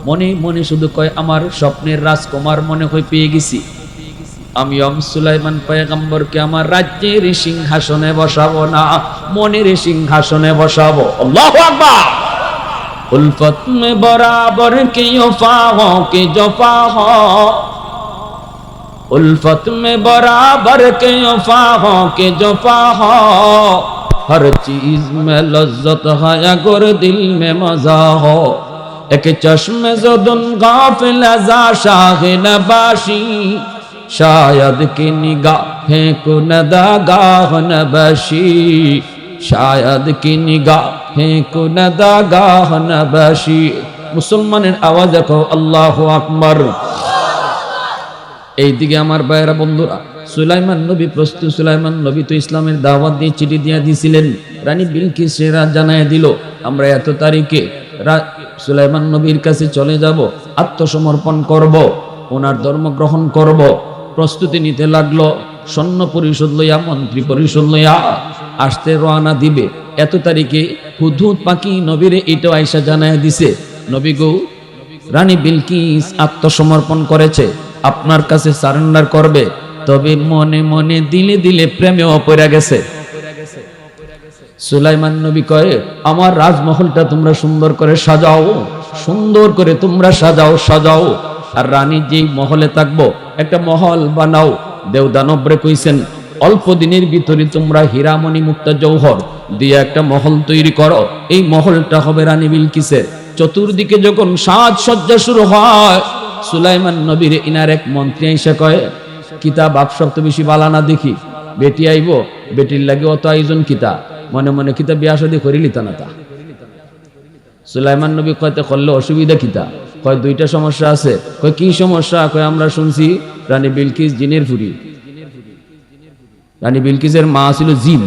A: মনে মনে শুধু কয়, আমার স্বপ্নের রাজকুমার মনে হয় পেয়ে গেছি, আমি সুলাইমান পয়গম্বরকে আমার রাজ্যের সিংহাসনে বসাবো না, মনের সিংহাসনে বসাবো। আল্লাহু আকবার। উলফত মে বরাবর কে ওফা হো কে জফা হো, उल्फत में बराबर के वफा हो के जफा हो, हर चीज में लज्जत है अगर दिल में मजा हो, एक चश्मे ज़ुदन गाफिल अज़ा शाह नबाशी, शायद की निगाहें को नदागाह नबशी, शायद की निगाहें को नदागाह नबशी। मुसलमाনের आवाज দেখো, আল্লাহু আকবার। এইদিকে আমার ভাইয়েরা বন্ধুরা, সুলাইমান নবী প্রস্তুত। সুলাইমান নবী তো ইসলামের দাওয়াত দিয়ে চিঠি দিয়ে দিয়েছিলেন, রানী বিলকিসেরা জানায় দিল, আমরা এত তারিখে সুলাইমান নবীর কাছে চলে যাব, আত্মসমর্পণ করব, ওনার ধর্ম গ্রহণ করব। প্রস্তুতি নিতে লাগলো। সৈন্য পরিষদ লইয়া মন্ত্রী পরিষদ লইয়া আসতে রওনা দিবে। এত তারিখে হুদহুদ পাখি নবীরে এটাও আয়েশা জানায় দিছে, নবী গো, রানী বিলকিস আত্মসমর্পণ করেছে, আপনার কাছে সারেন্ডার করবে, তবে মনে মনে দিলে দিলে প্রেমেও পড়ে গেছে। সুলাইমান নবী কয়ে, আমার রাজমহলটা তোমরা সুন্দর করে সাজাও, সুন্দর করে তোমরা সাজাও সাজাও, আর রানী যেই মহলে থাকবো একটা মহল বানাও। দেবদানবরে কইছেন, অল্প দিনের ভিতরে তোমরা হীরামণি মুক্তা জৌহর দিয়ে একটা মহল তৈরি করো, এই মহলটা হবে রানী বিলকিসের। চতুর্দিকে যখন সাজসজ্জা শুরু হয়, সুলাইমান নবীর ইনার এক মন্ত্রী এসে কয়ে, কিতাব আপসব তো বেশি বালানা দেখি, বেটি আইব, বেটির লাগে অত আয়োজন কিতা, মনে মনে কিতা বিয়া শাদী করিলি তা না তা। সুলাইমান নবী কয়তে করলে অসুবিধা কিতা, কয় দুইটা সমস্যা আছে। কয় কি সমস্যা? কয় আমরা শুনছি রানী বিলকিস জিনের ফুরি। রানী বিলকিসের মা ছিল জিন,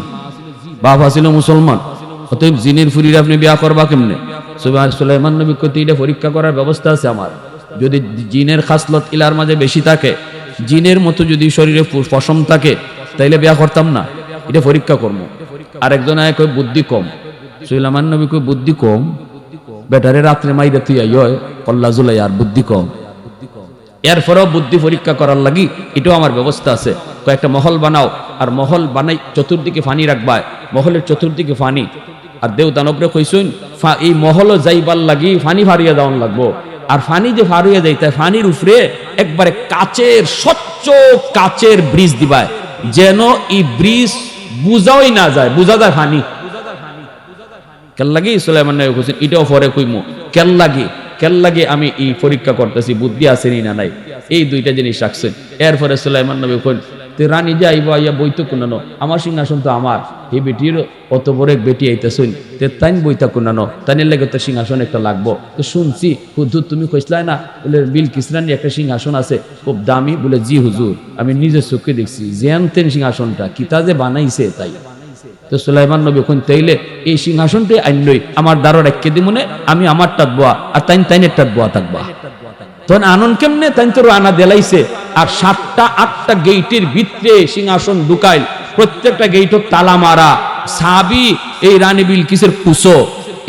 A: বাবা ছিল মুসলমান, অতএব জিনের ফুরির আপনি বিয়া করবা কেমনে? সুলাইমান নবী কইতে এটা পরীক্ষা করার ব্যবস্থা আছে আমার, যদি জিনের খাসলত ইলার মাঝে বেশি থাকে, জিনের মতো যদি শরীরে পশম থাকে, তাইলে বিয়া করতাম না, এটা পরীক্ষা করবো। আরেকজন আয় কই বুদ্ধি কম। সুলাইমান নবী কই বুদ্ধি কম? বেটারে রাত্রে মাইরা তুই আই কল্লা জুলাই আর বুদ্ধি কম? এরপরেও বুদ্ধি পরীক্ষা করার লাগি এটাও আমার ব্যবস্থা আছে। কয়েকটা মহল বানাও, আর মহল বানাই চতুর্দিকে ফানি রাখবা, মহলের চতুর্দিকে ফানি। আর দেও দানবরে কইসুন, এই মহল যাইবার লাগি ফানি ফারিয়া দেওয়ান লাগবো, আর ফানি যে ফারিয়া যাই তাই ফানির উপরে একবারে কাচের স্বচ্ছ কাচের ব্রিজ দিবায়, যেন এই ব্রিজ বুঝাই না যায়, বুঝা যায় ফানি। কেন লাগি সুলাইমান নবী কইছেন এটাও পরে কইমু, কেন লাগে আমি এই পরীক্ষা করতেছি বুদ্ধি আছে না নাই, এই দুইটা জিনিস রাখছেন। এরপরে সুলাইমান নবী কইন, তে রানী যে আইব আইয়া বইতো কোনানো, আমার সিংহাসন তো আমার, এই বেটির অত বড় এক বেটি আইতেছুন, তে তাইন বইতা কোনানো, তাইনের লাগে তো সিংহাসন একটা লাগবো। তো শুনছি হুজুর তুমি কইসলাই না বলে বিলকিস রানী একটা সিংহাসন আছে খুব দামি, বলে জি হুজুর আমি নিজের চোখে দেখছি, জেনতেন সিংহাসনটা কিতা যে বানাইছে তাই। তো সুলাইমান নবী কোন তাইলে এই সিংহাসনটাই আইনলই আমার দ্বারা রেখে দি মনে, আমি আমার টাত বোয়া আর তাইনের টাত বোয়া থাকবা। তখন আনন কেমনে, তাই তো আনা দেলাইছে, আর 7টা 8টা গেইটের ভিতরে সিংহাসন ঢুকাইল, প্রত্যেকটা গেইটও তালা মারা। সাবি এই রানী বিলকিসের কুসো,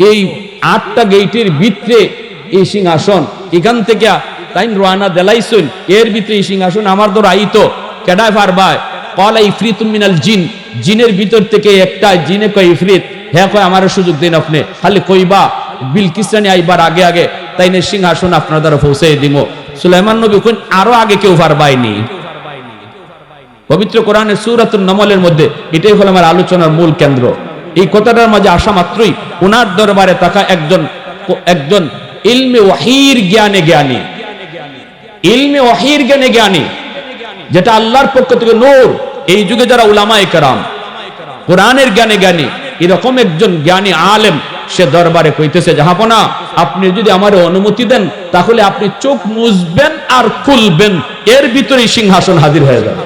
A: এই 8টা গেইটের ভিতরে এই সিংহাসন, এখান থেকে তাই রানা দেলাইছেন, এর ভিতরে এই সিংহাসন আমার দ্বারা আইতো, কেডায় পারবায়? কলা ইফরিতুম মিনাল জিন, জিনের ভিতর থেকে একটা জিনে কয় ইফরিত, হ্যাঁ কয় আমার সুযোগ দিন আপনি, খালি কইবা বিলকিস রানী আইবার আগে আগে তাইনের সিংহাসন আপনার দ্বারা পৌঁছে দিব। সুলাইমান নবী কোন আরো আগে কেউ পারবাইনি। পবিত্র কোরআনের সূরাতুন নামলের মধ্যে এটাই হলো আমার আলোচনার মূল কেন্দ্র। এই কথাটার মাঝে আসা মাত্রই ওনার দরবারে থাকা একজন ইলমে ওয়াহির জ্ঞানে জ্ঞানী, ইলমে ওয়াহির জ্ঞানে জ্ঞানী, যেটা আল্লাহর পক্ষ থেকে নূর। এই যুগে যারা উলামায়ে কেরাম কোরআনের জ্ঞানে জ্ঞানী, এরকম একজন জ্ঞানী আলেম সে দরবারে কইতেছে, জাহাপনা আপনি যদি আমার অনুমতি দেন তাহলে আপনি চোখ মুছবেন আর খুলবেন, এর ভিতরে সিংহাসন হাজির হয়ে যাবে।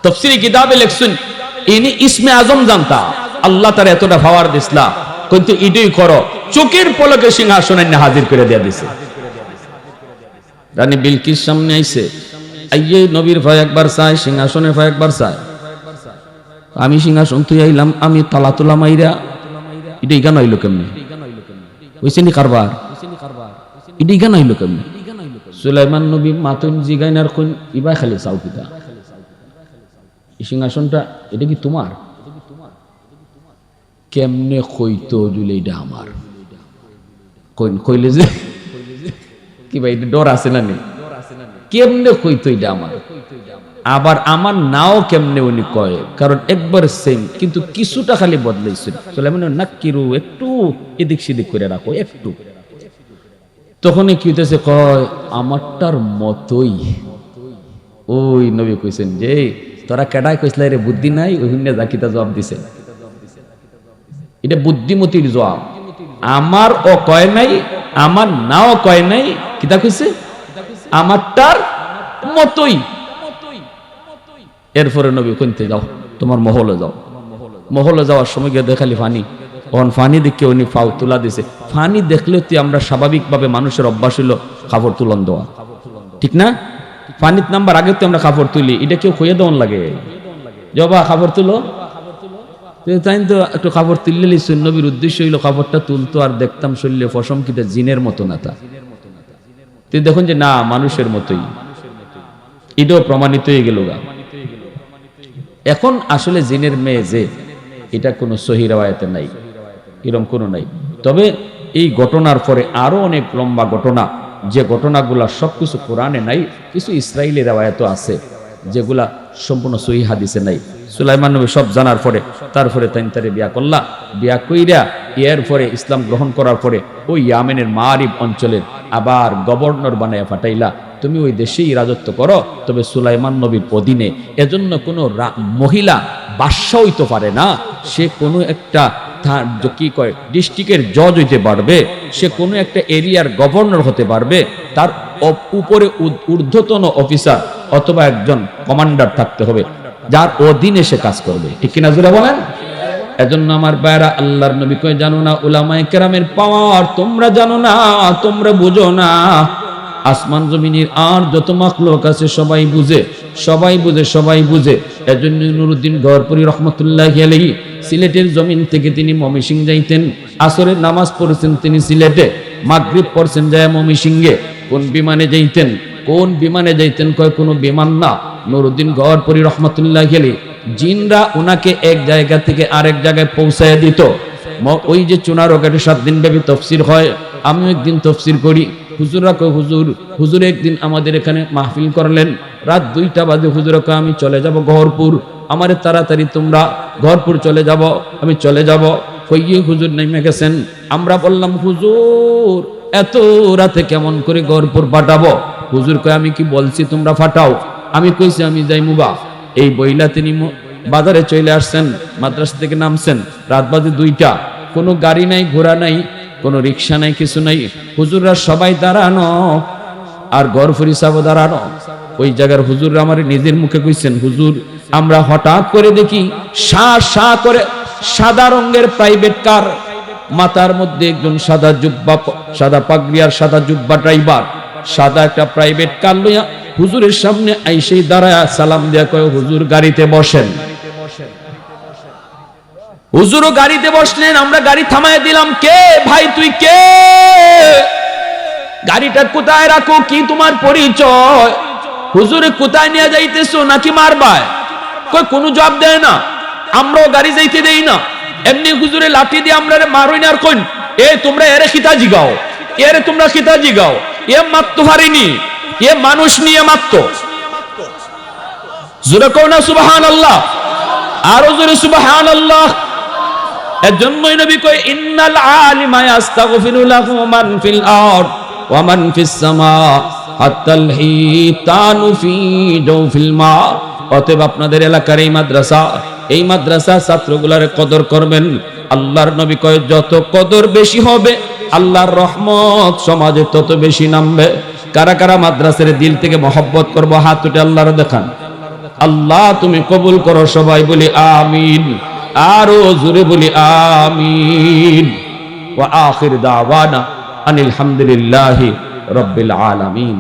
A: তাফসীরে কিতাবে লেখছেন, ইনি ইসমে আজম জানতা, আল্লাহ তার এতটা পাওয়ার দিসলা, কিন্তু ইডই করো, চোখের পলকে সিংহাসন এনে হাজির করে দেয়া দিছে। রানী বিলকিস সামনে আইছে, আইয়ে নবীর ভয় একবার চায়, সিংহাসনের ভয় একবার চায়। আমি সিংহাসন তুই আইলাম, আমি তালা তোলা মাইরা, এটা ইগান হইল কেমনে? হইছে নি কারবার? এটা ইগান হইল কেমনে? সুলাইমান নবী মাতুন জিগাইনার কোন ইবা খালি চাও কিতা, এই সিংহাসনটা এটা কি তোমার? কেমনে কইতো জুলে এটা আমার? কইলে যে কি ভাই ডর আছে না? কেমনে কইতো এটা আমার? আবার আমার নাও কেমনে উনি কয়, কারণ একবার সেম কিন্তু কিছুটা খালি বদলাইছিল। সুলাইমান নাকিরু একটু এদিক সেদিক করে রাখো একটু। তখনই কি হইতেছে, কয় আমারটার মতোই। ওই নবী কইছেন যে তোরা কেডায় কইসলাই রে বুদ্ধি নাই, ওই হুন্নে জাকিতা জবাব দিছে, এটা বুদ্ধিমতির জবাব। আমার ও কয় নাই, আমার নাও কয় নাই, কিতা কইছে আমারটার মতোই। এরপরে নবী কইতে যাও তোমার মহলে যাও। মহলে যাওয়ার সময় গিয়ে দেখালি ফানি, তখন ফানি দেখে উনি ফাউ তুলা দিছে। ফানি দেখলে তুই আমরা স্বাভাবিকভাবে মানুষের অভ্যাস হইল কাপড় তুলন দেওয়া, ঠিক না? পানিত নাম্বার আগে তো আমরা কাপড় তুলি, এটা কেউ খুঁয়ে দেওয়ান লাগে জবা কাপড় তুলো, তাই তো একটু কাপড় তুললে নবীর উদ্দেশ্য হইলো কাপড়টা তুলতো আর দেখতাম শরীরে ফসম কিটা জিনের মতো না তা তুই দেখুন যে না মানুষের মতোই, এটাও প্রমাণিত হয়ে গেল গা। এখন আসলে জিনের মেয়ে যে এটা কোনো সহি রাওয়ায়াতে নাই, এরকম কোনো নাই। তবে এই ঘটনার পরে আরো অনেক লম্বা ঘটনা, যে ঘটনাগুলা সবকিছু কোরআনে নাই, কিছু ইসরায়েলি রাওয়ায়াতও আছে যেগুলা সম্পূর্ণ সহি হাদিসে নাই। সুলাইমান নবী সব জানার পরে তারপরে তারে বিয়া করলা, বিয়া কইরা এর পরে ইসলাম গ্রহণ করার পরে ওই ইয়ামেনের মারিব অঞ্চলের আবার গভর্নর বানায় পাঠাইলা, তুমি ওই দেশেই রাজত্ব করো, তবে সুলাইমান নবীর অধীনে। এজন্য কোনো মহিলা বাদশা হইতে পারে না, সে কোনো একটা কি কয় ডিস্ট্রিক্টের জজ হইতে পারবে, সে কোনো একটা এরিয়ার গভর্নর হতে পারবে, তার উপরে ঊর্ধ্বতন অফিসার অথবা একজন কমান্ডার থাকতে হবে যার অধীনে সে কাজ করবে, ঠিক কিনা জোরে বলেন। এজন্য আমার ভাইরা, আল্লাহর নবী কয় জানো না উলামায়ে কেরামের পাওয়ার, তোমরা জানো না, তোমরা বুঝো না। আসমান জমিনের আর যত মাখলুক আছে সবাই বুঝে, সবাই বুঝে, সবাই বুঝে। এজন্য নুরুদ্দিন গওহরপুরী রাহমাতুল্লাহি আলাইহি সিলেটের জমিন থেকে তিনি ময়মনসিংহ যাইতেন, আসরের নামাজ পড়েছেন তিনি সিলেটে, মাগরিব পড়ছেন যায় ময়মনসিংহে। কোন বিমানে যাইতেন, কোন বিমানে যাইতেন কয় কোনো বিমান না, নুরুদ্দিন গওহরপুরী রাহমাতুল্লাহি আলাইহি জিনরা উনাকে এক জায়গা থেকে আরেক জায়গায় পৌঁছায় দিত। ওই যে চুনারোঘাটে 7 দিন ব্যাপী তফসির হয়, আমি একদিন তফসির করি, হুজুররা কয় হুজুর একদিন আমাদের এখানে মাহফিল করলেন, রাত 2টা বাজে, হুজুরা কয় আমি চলে যাব গহরপুর, আমারে তাড়াতাড়ি তোমরা গহরপুর চলে যাব। আমি চলে যাব, কইয়ে হুজুর নেমে গেছেন। আমরা বললাম হুজুর এত রাতে কেমন করে গহরপুর পাঠাবো? হুজুর কয় আমি কি বলছি তোমরা ফাটাও? আমি কইছি আমি যাই মুবা। এই বইলা তিনি বাজারে চলে আসছেন, মাদ্রাসা থেকে নামছেন, রাত বাজে 2টা, কোনো গাড়ি নাই, ঘোড়া নাই, কোনো রিক্সা নাই, কিছু নাই। হুজুররা সবাই দাঁড়ানো আর গহরপুরি সাহেব দাঁড়ানো। ওই জায়গার হুজুররা আমার নিজের মুখে কইছেন, হুজুর আমরা হঠাৎ করে দেখি শা করে সাদা রঙের প্রাইভেট কার, মাথার মধ্যে একজন সাদা জুব্বা, সাদা পাগড়ি আর সাদা জুব্বা ড্রাইভার, সাদা একটা প্রাইভেট কার লইয়া হুজুরের সামনে আইসেই দাঁড়ায় সালাম দিয়া কয় হুজুর গাড়িতে বসেন। হুজুরও গাড়িতে বসলেন, আমরা গাড়ি থামায় দিলাম। কে ভাই তুই কে? গাড়িটা কোথায় রাখো, কি তোমার পরিচয়? হুজুরে কোথায় নিয়ে যাইতেছো নাকি মারবায়? কই কোনো জবাব দেয় না, আমরাও গাড়ি যাইতে দেই না। এমনি হুজুরে লাঠি দিয়ে আমরা মারই না। আর কইন এ তোমরা এরে খিতা জিগাও, এরে তোমরা খিতা জিগাও, এ মারতে পারিনি, এ মানুষ নিয়ে মারতো। জোরে কও না সুবহানাল্লাহ, আরো জোরে সুবহানাল্লাহ। এজন্যই নবী কয় ইন্নাল আলিমা ইয়াস্তাগফিরু লাহু মান ফিল আরদ ওয়া মান ফিস সামা হাত্তাল হিতানু ফি জাওফিল মা। অতএব আপনাদের এলাকার এই মাদ্রাসা ছাত্রগুলার কদর করবেন। আল্লাহর নবী কয় যত কদর বেশি হবে আল্লাহর রহমত সমাজে তত বেশি নামবে। কারা কারা মাদ্রাসার দিল থেকে মহব্বত করবো হাত উঠে আল্লাহর দেখান। আল্লাহ তুমি কবুল করো, সবাই বলি আমিন, আরো জোরে বলি আমিন। ওয়া আখির দাওয়ানা আনিল হামদুলিল্লাহি রাব্বিল আলামিন।